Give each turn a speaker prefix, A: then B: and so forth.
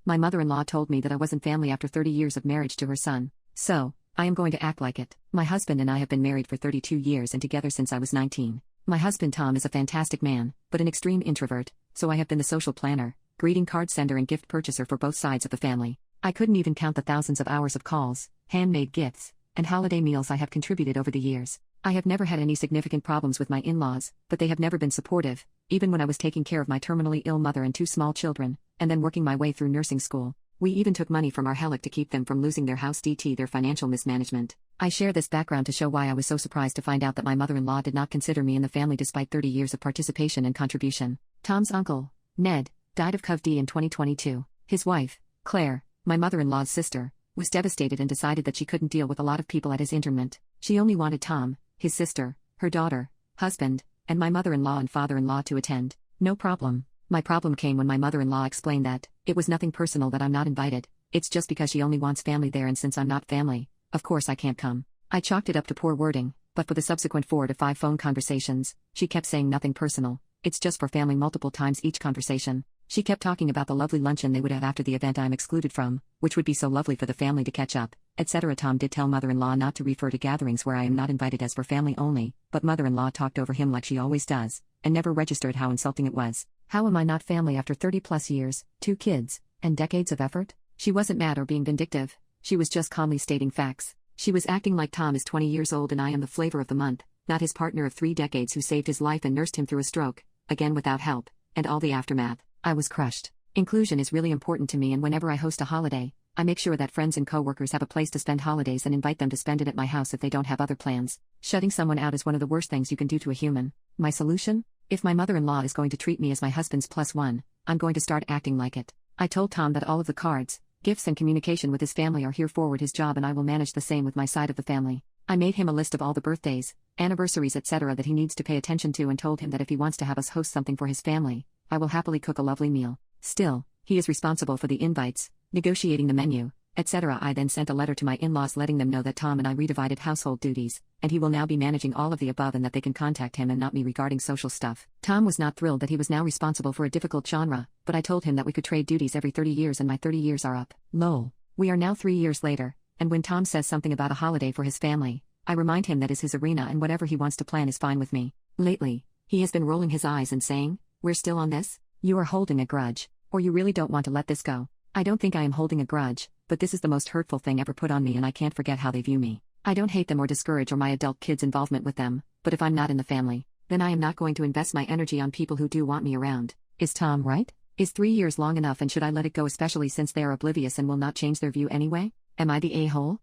A: My mother-in-law told me that I wasn't family after 30 years of marriage to her son. So, I am going to act like it. My husband and I have been married for 32 years and together since I was 19. My husband Tom is a fantastic man, but an extreme introvert, so I have been the social planner, greeting card sender and gift purchaser for both sides of the family. I couldn't even count the thousands of hours of calls, handmade gifts, and holiday meals I have contributed over the years. I have never had any significant problems with my in-laws, but they have never been supportive, even when I was taking care of my terminally ill mother and two small children, and then working my way through nursing school. We even took money from our HELOC to keep them from losing their house due to their financial mismanagement. I share this background to show why I was so surprised to find out that my mother-in-law did not consider me in the family despite 30 years of participation and contribution. Tom's uncle, Ned, died of COVID in 2022. His wife, Claire, my mother-in-law's sister, was devastated and decided that she couldn't deal with a lot of people at his interment. She only wanted Tom, his sister, her daughter, husband, and my mother-in-law and father-in-law to attend. No problem. My problem came when my mother-in-law explained that it was nothing personal that I'm not invited. It's just because she only wants family there, and since I'm not family, of course I can't come. I chalked it up to poor wording, but for the subsequent 4 to 5 phone conversations, she kept saying nothing personal. It's just for family multiple times each conversation. She kept talking about the lovely luncheon they would have after the event I'm excluded from, which would be so lovely for the family to catch up, etc. Tom did tell mother-in-law not to refer to gatherings where I am not invited as for family only, but mother-in-law talked over him like she always does, and never registered how insulting it was. How am I not family after 30 plus years, 2 kids, and decades of effort? She wasn't mad or being vindictive. She was just calmly stating facts. She was acting like Tom is 20 years old and I am the flavor of the month, not his partner of 3 decades who saved his life and nursed him through a stroke, again without help, and all the aftermath. I was crushed. Inclusion is really important to me, and whenever I host a holiday, I make sure that friends and coworkers have a place to spend holidays and invite them to spend it at my house if they don't have other plans. Shutting someone out is one of the worst things you can do to a human. My solution? If my mother-in-law is going to treat me as my husband's +1, I'm going to start acting like it. I told Tom that all of the cards, gifts and communication with his family are here forward his job, and I will manage the same with my side of the family. I made him a list of all the birthdays, anniversaries etc. that he needs to pay attention to, and told him that if he wants to have us host something for his family, I will happily cook a lovely meal. Still, he is responsible for the invites, negotiating the menu, etc. I then sent a letter to my in-laws letting them know that Tom and I redivided household duties, and he will now be managing all of the above and that they can contact him and not me regarding social stuff. Tom was not thrilled that he was now responsible for a difficult genre, but I told him that we could trade duties every 30 years and my 30 years are up. Lol. We are now 3 years later, and when Tom says something about a holiday for his family, I remind him that is his arena and whatever he wants to plan is fine with me. Lately, he has been rolling his eyes and saying, "We're still on this? You are holding a grudge, or you really don't want to let this go." I don't think I am holding a grudge, but this is the most hurtful thing ever put on me, and I can't forget how they view me. I don't hate them or discourage or my adult kids' involvement with them, but if I'm not in the family, then I am not going to invest my energy on people who do want me around. Is Tom right? Is 3 years long enough, and should I let it go, especially since they are oblivious and will not change their view anyway? Am I the a-hole?